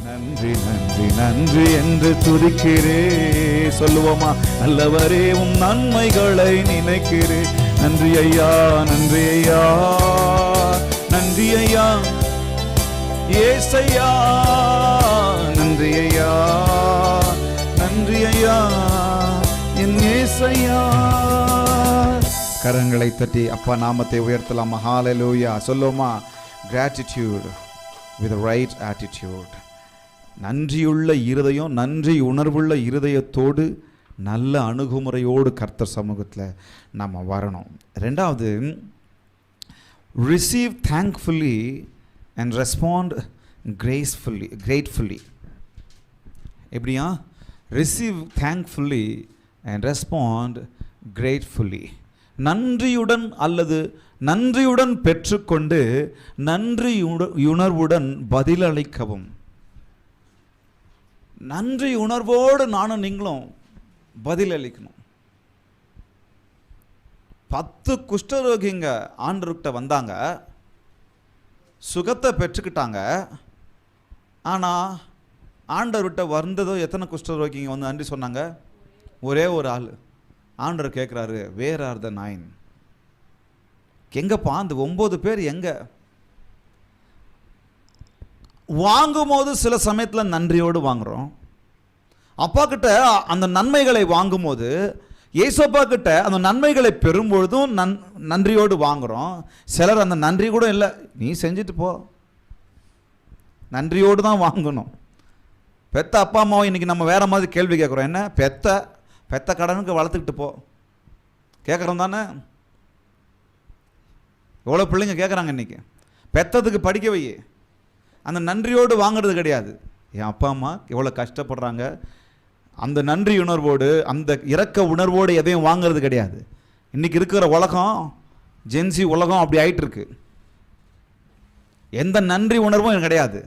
நன்றி நன்றி நன்றி என்று துதிக்கிறே. சொல்லுவோமா? நல்லவரே, உம் நன்மைகளை நினைக்கிறே. நன்றி ஐயா, நன்றி ஐயா, நன்றி ஐயா, ஏசையா, நன்றி ஐயா, நன்றி ஐயா, என் ஏசையா. கரங்களை தட்டி அப்பா நாமத்தை உயர்த்தலாம். ஹல்லேலூயா. சொல்லுவோமா? gratitude with the right attitude. நன்றியுள்ள இருதயம், நன்றி உணர்வுள்ள இருதயத்தோடு நல்ல அணுகுமுறையோடு கர்த்தர் சமூகத்தில் நம்ம வரணும். ரெண்டாவது, receive thankfully and respond gratefully. எப்படியா? Receive thankfully and respond gratefully. நன்றியுடன் அல்லது நன்றியுடன் பெற்றுக்கொண்டு நன்றியுணர்வுடன் பதிலளிக்கவும். நன்றி உணர்வோடு நானும் நீங்களும் பதிலளிக்கணும். 10 குஷ்டரோகிங்க ஆண்டவர்கிட்ட வந்தாங்க, சுகத்தை பெற்றுக்கிட்டாங்க. ஆனால் ஆண்டவர்கிட்ட வந்ததோ எத்தனை குஷ்டரோகிங்க வந்து நன்றி சொன்னாங்க? ஒரே ஒரு ஆள். ஆண்டவர் கேட்குறாரு, வேர் ஆர் த 9? எங்கப்பா அந்த 9 பேர் எங்க? வாங்கும் போது சில சமயத்தில் நன்றியோடு வாங்குகிறோம். அப்பா கிட்ட அந்த நன்மைகளை வாங்கும் போது, ஏசப்பா கிட்ட அந்த நன்மைகளை பெறும்பொழுதும் நன்றியோடு வாங்குகிறோம். சிலர் அந்த நன்றி கூட இல்லை, நீ செஞ்சுட்டு போ, நன்றியோடு தான் வாங்கணும். பெத்த அப்பா அம்மாவை இன்றைக்கி நம்ம வேறு மாதிரி கேள்வி கேட்குறோம். என்ன பெத்த கடனுக்கு வளர்த்துக்கிட்டு போ கேட்குறோம் தானே? எவ்வளோ பிள்ளைங்க கேட்குறாங்க இன்றைக்கி. பெத்ததுக்கு படிக்க வை, அந்த நன்றியோடு வாங்கிறது கிடையாது. என் அப்பா அம்மா எவ்வளோ கஷ்டப்படுறாங்க, அந்த நன்றி உணர்வோடு அந்த இரக்க உணர்வோடு எதையும் வாங்கிறது கிடையாது. இன்றைக்கி இருக்கிற உலகம், ஜென்சி உலகம் அப்படி ஆகிட்டு இருக்கு. எந்த நன்றி உணர்வும் கிடையாது.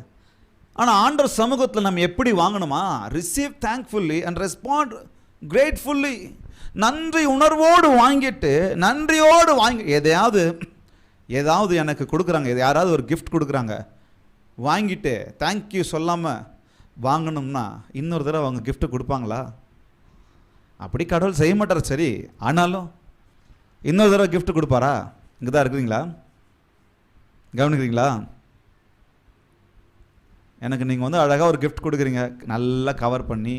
ஆனால் ஆண்டவர் சமூகத்தில் நம்ம எப்படி வாங்கணுமா? Receive thankfully and respond gratefully. நன்றி உணர்வோடு வாங்கிட்டு நன்றியோடு வாங்கி, ஏதாவது எனக்கு கொடுக்குறாங்க, யாராவது ஒரு கிஃப்ட் கொடுக்குறாங்க, வாங்கிட்டு தேங்க்யூ சொல்லாமல் வாங்கணும்னா இன்னொரு தடவை அவங்க கிஃப்ட்டு கொடுப்பாங்களா? அப்படி கடவுள் செய்ய மாட்டார். சரி, ஆனாலும் இன்னொரு தடவை கிஃப்ட் கொடுப்பாரா? இங்கே தான் இருக்குதுங்களா? கவனிக்கிறீங்களா? எனக்கு நீங்கள் வந்து அழகாக ஒரு கிஃப்ட் கொடுக்குறீங்க, நல்லா கவர் பண்ணி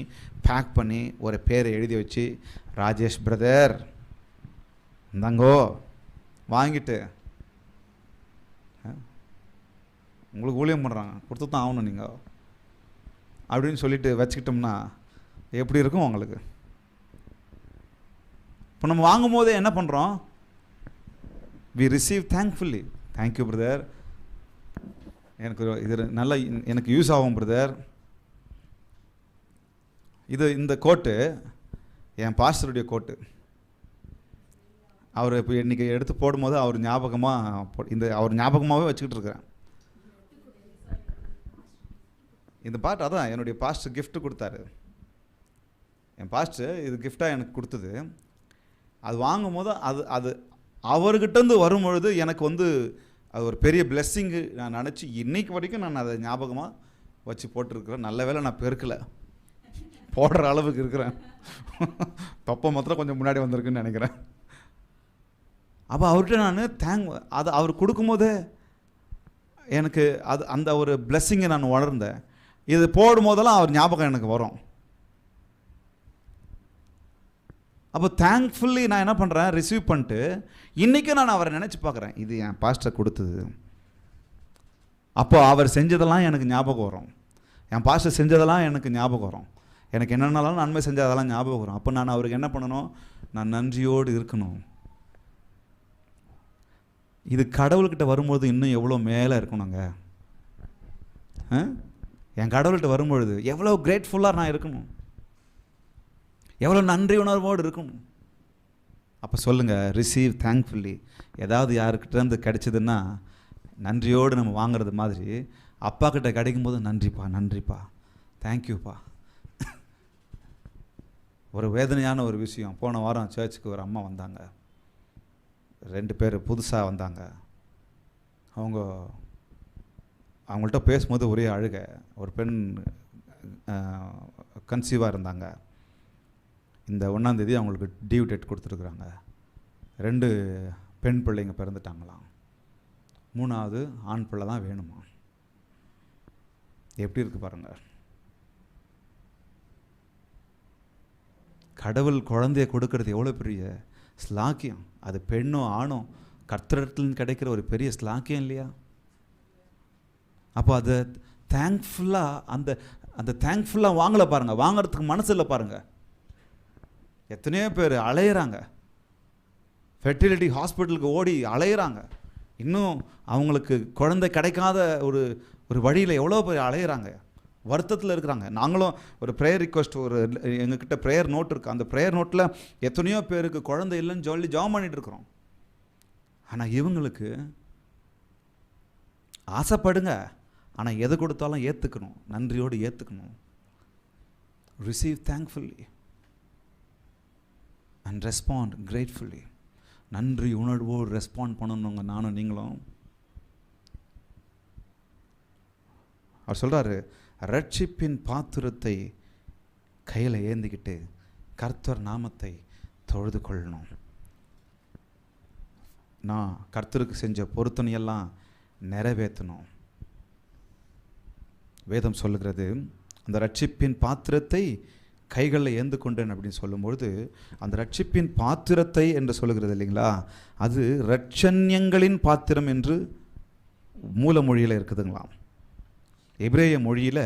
பேக் பண்ணி ஒரு பேரை எழுதி வச்சு, ராஜேஷ் பிரதர் இந்தாங்கோ வாங்கிட்டு, உங்களுக்கு ஊழியம் பண்ணுறாங்க, கொடுத்து தான் ஆகணும் நீங்கள் அப்படின்னு சொல்லிட்டு வச்சுக்கிட்டோம்னா எப்படி இருக்கும் உங்களுக்கு? இப்போ நம்ம வாங்கும் போதே என்ன பண்ணுறோம்? We receive thankfully. Thank you brother, எனக்கு இது நல்லா எனக்கு யூஸ் ஆகும் பிரதர். இந்த கோட்டு என் பாஸ்டருடைய கோட்டு. அவர் இப்போ இன்றைக்கி எடுத்து போடும்போது அவர் ஞாபகமாகவே வச்சுக்கிட்டு இருக்கிறேன். இந்த பாட்டு அதான் என்னுடைய பாஸ்டர் கிஃப்ட் கொடுத்தாரு. என் பாஸ்டர் இது கிஃப்டாக எனக்கு கொடுத்தது. அது வாங்கும் போது அது அவர்கிட்டருந்து வரும்பொழுது எனக்கு வந்து அது ஒரு பெரிய பிளெஸ்ஸிங்கு நான் நினச்சி இன்றைக்கு வரைக்கும் நான் அதை ஞாபகமாக வச்சு போட்டிருக்கிறேன். நல்ல வேளை நான் பெருக்கலை, போடுற அளவுக்கு இருக்கிறேன். தொப்பை மாத்திரம் கொஞ்சம் முன்னாடி வந்திருக்குன்னு நினைக்கிறேன். அப்போ அவர்கிட்ட நான் அது அவர் கொடுக்கும்போதே எனக்கு அந்த ஒரு பிளெஸ்ஸிங்கை நான் உணர்ந்தேன். இது போடும் போதெல்லாம் அவர் ஞாபகம் எனக்கு வரும். அப்போ தேங்க்ஃபுல்லி நான் என்ன பண்ணுறேன், ரிசீவ் பண்ணிட்டு இன்றைக்கும் நான் அவரை நினச்சி பார்க்குறேன், இது என் பாஸ்டர் கொடுத்தது. அப்போ அவர் செஞ்சதெல்லாம் எனக்கு ஞாபகம் வரும், என் பாஸ்டர் செஞ்சதெல்லாம் எனக்கு ஞாபகம் வரும், எனக்கு என்னென்னலாம் நன்மை செஞ்சதெல்லாம் ஞாபகம் வரும். அப்போ நான் அவருக்கு என்ன பண்ணணும், நான் நன்றியோடு இருக்கணும். இது கடவுள்கிட்ட வரும்போது இன்னும் எவ்வளோ மேலே இருக்கணுங்க. என் கடவுள்கிட்ட வரும்பொழுது எவ்வளோ கிரேட்ஃபுல்லாக நான் இருக்கணும், எவ்வளோ நன்றி உணர்வோடு இருக்கணும். அப்போ சொல்லுங்கள், ரிசீவ் தேங்க்ஃபுல்லி. ஏதாவது யாருக்கிட்டேருந்து கிடைச்சதுன்னா நன்றியோடு நம்ம வாங்கிறது மாதிரி அப்பா கிட்ட கிடைக்கும்போது நன்றிப்பா தேங்க்யூப்பா. ஒரு வேதனையான ஒரு விஷயம், போன வாரம் சர்ச்சுக்கு ஒரு அம்மா வந்தாங்க, 2 பேர் புதுசாக வந்தாங்க. அவங்கள்ட்ட பேசும்போது ஒரே அழுக. ஒரு பெண் கன்சீவாக இருந்தாங்க. இந்த 1ஆம் தேதி அவங்களுக்கு டியூ டேட் கொடுத்துருக்குறாங்க. 2 பெண் பிள்ளைங்க பிறந்துட்டாங்களாம். 3ஆவது ஆண் பிள்ளை தான் வேணுமா. எப்படி இருக்குது பாருங்கள். கடவுள் குழந்தைய கொடுக்கறது எவ்வளோ பெரிய ஸ்லாக்கியம். அது பெண்ணோ ஆணோ கர்த்தரிடத்தில் கிடைக்கிற ஒரு பெரிய ஸ்லாக்கியம் இல்லையா? அப்போ அதை தேங்க்ஃபுல்லாக அந்த தேங்க்ஃபுல்லாக வாங்கலை பாருங்கள், வாங்கிறதுக்கு மனசு இல்லை பாருங்கள். எத்தனையோ பேர் அலையிறாங்க, ஃபெர்டிலிட்டி ஹாஸ்பிட்டலுக்கு ஓடி அலையிறாங்க. இன்னும் அவங்களுக்கு குழந்தை கிடைக்காத ஒரு வழியில் எவ்வளோ பேர் அலையிறாங்க. வருத்தத்தில் இருக்கிறாங்க. நாங்களும் ஒரு ப்ரேயர் ரிக்வெஸ்ட், ஒரு எங்ககிட்ட ப்ரேயர் நோட் இருக்குது. அந்த ப்ரேயர் நோட்டில் எத்தனையோ பேருக்கு குழந்தை இல்லைன்னு சொல்லி ஜெபம் பண்ணிட்டு இருக்கிறோம். ஆனால் இவங்களுக்கு ஆசைப்படுங்க, ஆனால் எது கொடுத்தாலும் ஏற்றுக்கணும், நன்றியோடு ஏற்றுக்கணும். Receive thankfully and respond gratefully. நன்றி உணர்வோடு ரெஸ்பாண்ட் பண்ணணுங்க நானும் நீங்களும். அவர் சொல்கிறாரு, ரட்சிப்பின் பாத்திரத்தை கையில் ஏந்திக்கிட்டு கர்த்தர் நாமத்தை தொழுது கொள்ளணும். நான் கர்த்தருக்கு செஞ்ச பொருத்தனையெல்லாம் நிறைவேற்றணும். வேதம் சொல்லுகிறது, அந்த ரட்சிப்பின் பாத்திரத்தை கைகளில் ஏந்து கொண்டேன் அப்படின்னு சொல்லும்பொழுது, அந்த ரட்சிப்பின் பாத்திரத்தை என்று சொல்லுகிறது இல்லைங்களா, அது இரட்சண்யங்களின் பாத்திரம் என்று மூல மொழியில் இருக்குதுங்களாம். எபிரேய மொழியில்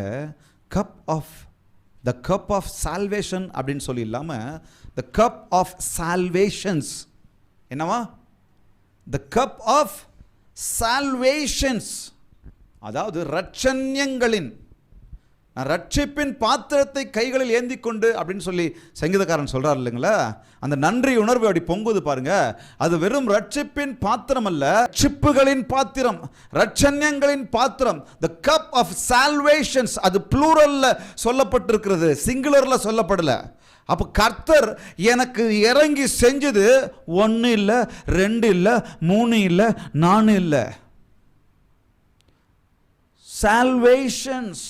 த கப் ஆஃப் சால்வேஷன் அப்படின்னு சொல்லி இல்லாமல் த கப் ஆஃப் சால்வேஷன்ஸ். என்னவா? த கப் ஆஃப் சால்வேஷன்ஸ், அதாவது இரட்சண்யங்களின், ரட்சிப்பின் பாத்திரத்தை கைகளில் ஏந்தி கொண்டு அப்படின்னு சொல்லி சங்கீதக்காரன் சொல்றார் இல்லைங்களா. அந்த நன்றி உணர்வு அப்படி பொங்குது பாருங்க. அது வெறும் ரட்சிப்பின் பாத்திரம் அல்ல, ரட்சிப்புகளின் பாத்திரம், ரட்சண்யங்களின் பாத்திரம். த கப் ஆஃப் சால்வேஷன்ஸ், அது ப்ளூரல்ல சொல்லப்பட்டிருக்கிறது, சிங்குலர்ல சொல்லப்படல. அப்போ கர்த்தர் எனக்கு இறங்கி செஞ்சது 1 இல்லை 2 இல்லை 3 இல்லை 4 இல்லை. சால்வேஷன்ஸ்.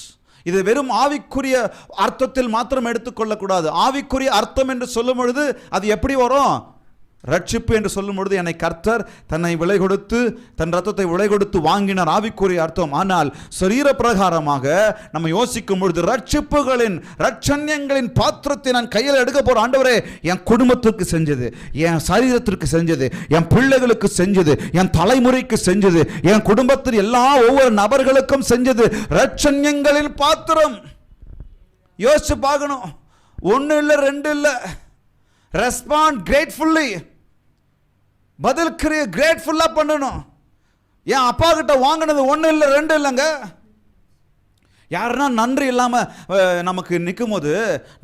இது வெறும் ஆவிக்குரிய அர்த்தத்தில் மாத்திரம் எடுத்துக்கொள்ளக்கூடாது. ஆவிக்குரிய அர்த்தம் என்று சொல்லும் பொழுது அது எப்படி வரும்? ரட்சிப்பு என்று சொல்லும் பொழுது என்னை கர்த்தர் தன்னை விலை கொடுத்து, தன் ரத்தத்தை விலை கொடுத்து வாங்கினார், ஆவிக்குரிய அர்த்தம். ஆனால் சரீர பிரகாரமாக நம்ம யோசிக்கும் பொழுது ரட்சிப்புகளின், ரட்சண்யங்களின் பாத்திரத்தை நான் கையில் எடுக்க போற ஆண்டவரே, என் குடும்பத்திற்கு செஞ்சது, என் சரீரத்திற்கு செஞ்சது, என் பிள்ளைகளுக்கு செஞ்சது, என் தலைமுறைக்கு செஞ்சது, என் குடும்பத்தில் எல்லா ஒவ்வொரு நபர்களுக்கும் செஞ்சது ரட்சண்யங்களின் பாத்திரம். யோசிச்சு பார்க்கணும். 1 இல்லை 2 இல்லை. Respond gratefully. பதில் கிரேட்ஃபுல்லாக பண்ணணும். என் அப்பா கிட்ட வாங்கினது 1 இல்லை 2 இல்லைங்க. யாருன்னா நன்றி இல்லாமல் நமக்கு நிற்கும் போது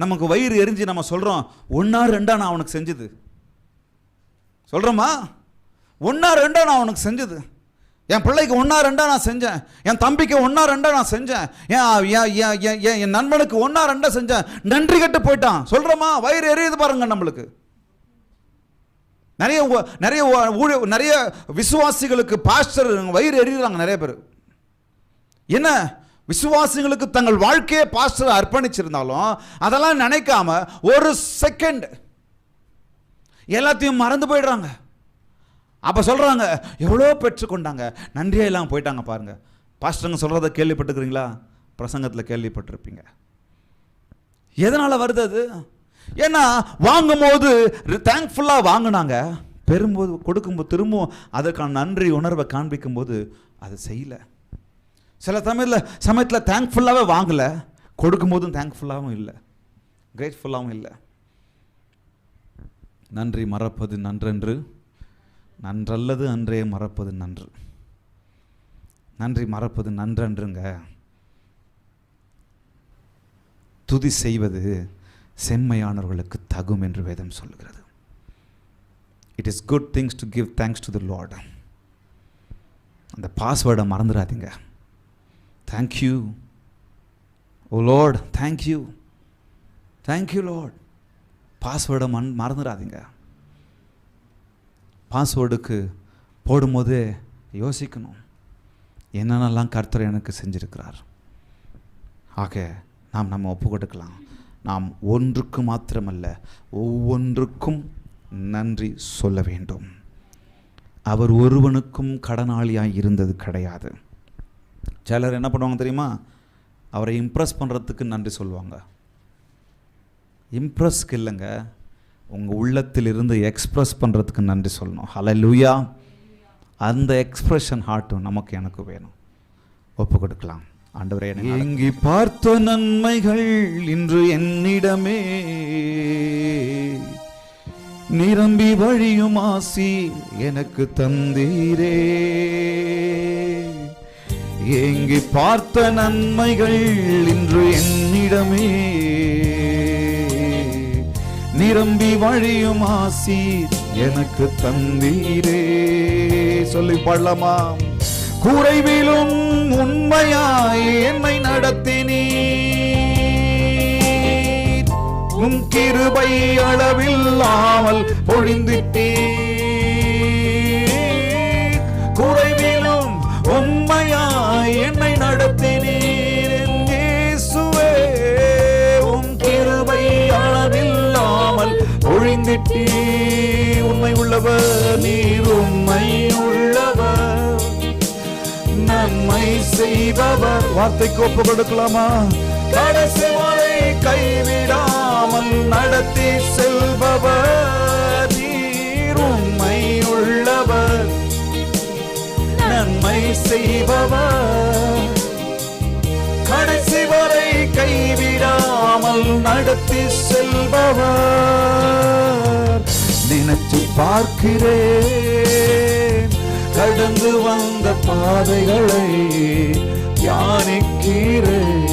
நமக்கு வயிறு எரிஞ்சு நம்ம சொல்கிறோம், 1 or 2 நான் அவனுக்கு செஞ்சது சொல்கிறோமா? 1 or 2 நான் அவனுக்கு செஞ்சது. என் பிள்ளைக்கு 1 or 2 நான் செஞ்சேன், என் தம்பிக்கு 1 or 2 நான் செஞ்சேன், என் நண்பனுக்கு 1 or 2 செஞ்சேன், நன்றி கட்டு போயிட்டான் சொல்கிறோமா? வயிறு எரியுது பாருங்க நம்மளுக்கு. நிறைய விசுவாசிகளுக்கு பாஸ்டர் வயிறு எரியுறாங்க நிறைய பேர். என்ன? விசுவாசிகளுக்கு தங்கள் வாழ்க்கையை பாஸ்டர் அர்ப்பணிச்சிருந்தாலும் அதெல்லாம் நினைக்காம ஒரு செகண்ட் எல்லாத்தையும் மறந்து போயிடுறாங்க. அப்போ சொல்கிறாங்க, எவ்வளோ பெற்றுக்கொண்டாங்க, நன்றியே இல்லாமல் போயிட்டாங்க பாருங்க. பாஸ்டருங்க சொல்கிறத கேள்விப்பட்டுக்கிறீங்களா? பிரசங்கத்தில் கேள்விப்பட்டிருப்பீங்க. எதனால் வருது அது? ஏன்னா வாங்கும்போது தேங்க்ஃபுல்லாக வாங்கினாங்க, பெறும்போது கொடுக்கும்போது திரும்பவும் அதற்கான நன்றி உணர்வை காண்பிக்கும் போது அது செய்யலை. சில சமயத்தில் தேங்க்ஃபுல்லாகவே வாங்கலை, கொடுக்கும்போதும் தேங்க்ஃபுல்லாகவும் இல்லை, கிரேட்ஃபுல்லாகவும் இல்லை. நன்றி மறப்பது நன்றென்று, நன்றல்லது அன்றே மறப்பது நன்று. நன்றி மறப்பது நன்றன்றுங்க. துதி செய்வது செம்மையானவர்களுக்கு தகும் என்று வேதம் சொல்லுகிறது. It is good things to give thanks to the Lord. அந்த பாஸ்வேர்டை மறந்துடாதீங்க. தேங்க்யூ ஓ லார்ட், தேங்க்யூ, தேங்க்யூ லார்ட். பாஸ்வேர்டை மறந்துடாதீங்க. பாஸ்வேர்டுக்கு போடும்போது யோசிக்கணும், என்னென்னலாம் கர்த்தர் எனக்கு செஞ்சிருக்கிறார். ஆக நம்ம ஒப்பு கொடுக்கலாம். நாம் ஒன்றுக்கு மாத்திரமல்ல, ஒவ்வொன்றுக்கும் நன்றி சொல்ல வேண்டும். அவர் ஒருவனுக்கும் கடனாளியாக இருந்தது கிடையாது. சிலர் என்ன பண்ணுவாங்க தெரியுமா? அவரை இம்ப்ரெஸ் பண்ணுறதுக்கு நன்றி சொல்லுவாங்க. இம்ப்ரெஸ்க்கு இல்லைங்க, உங்கள் உள்ளத்தில் இருந்து எக்ஸ்ப்ரெஸ் பண்ணுறதுக்கு நன்றி சொல்லணும். ஹல்லேலூயா. அந்த எக்ஸ்ப்ரெஷன் ஹார்ட்டும் நமக்கு எனக்கு வேணும். ஒப்பு கொடுக்கலாம். ஆண்டவரே, எங்கி பார்த்த நன்மைகள் இன்று என்னிடமே நிரம்பி வழியும் ஆசி எனக்கு தந்தீரே. ஏங்கி பார்த்த நன்மைகள் இன்று என்னிடமே நிரம்பி வழியும் ஆசீர் எனக்கு தந்தீரே. சொல்லி பாடலாமா? குறைவிலும் உண்மையாய் என்னை நடத்தினீர், உம் கிருபை அளவில்லாமல் பொழிந்திட்டீர். குறைவிலும் உண்மையாய் என்னை நடத்தினீர் இயேசுவே, உம் கிருபை அளவில்லாமல் பொழிந்திட்டீர். உண்மை உள்ளவர் நீர், உண்மை உள்ளவர், நன்மை செய்பவர். வார்த்தைக்கு ஒப்பு கொடுக்கலாமா? கடைசி வரை கைவிடாமல் நடத்தி செல்பவர் நீர், உண்மை உள்ளவர், நன்மை செய்பவர். கடைசி வரை கைவிடாமல் நடத்தி செல்பவர். நினைச்சு பார்க்கிறேன் கடந்து வந்த பாதைகளை, தியானிக்கிறேன்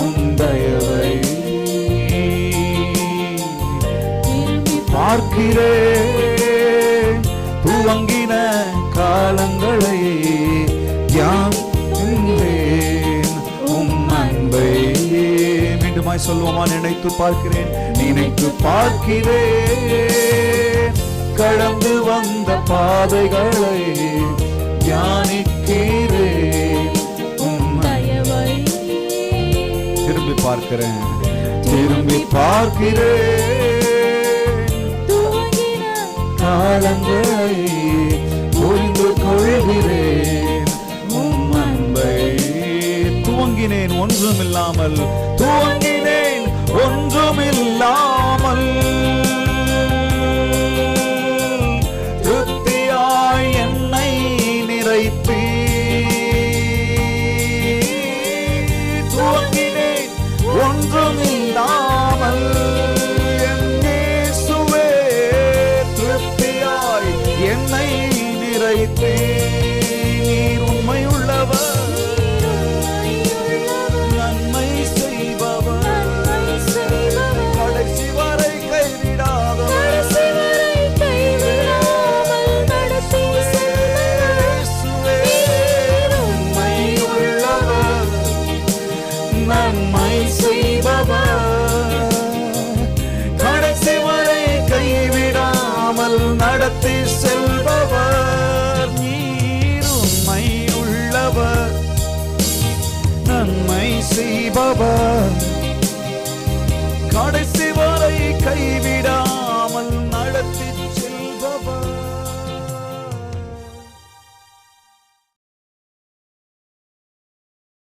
உம் தயவை. பார்க்கிறேன் துவங்கின காலங்களை, தியானிக்கிறேன் உம் அன்பை. மீண்டுமாய் சொல்வோமா? நினைத்து பார்க்கிறேன், நினைத்து பார்க்கிறேன் கடந்து வந்த பாதைகளை, தியானிக்கிறேன் உம் தயவை. திரும்பி பார்க்கிறேன், திரும்பி பார்க்கிறேன் காலங்களை, புரிந்து கொள்கிறேன் உம் அன்பை. துவங்கினேன் ஒன்றுமில்லாமல், துவங்கினேன் ஒன்றுமில்லாமல், திருப்தியாய் என்னை நிறைத்தீர். துவங்கினேன் ஒன்றுமில்லாமல் என் இயேசுவே, திருப்தியாய் என்னை நிறைத்தீர். நீர் உண்மை உள்ளவர், நன்மை செய்பவர், கடைசி வரை கைவிடாதவர். உண்மை உள்ளவர், நன்மை செய்பவர், கடைசி வரை கைவிடாமல் நடத்தி செல்பவர் நீர். உண்மை உள்ளவர், நன்மை செய்பவர்,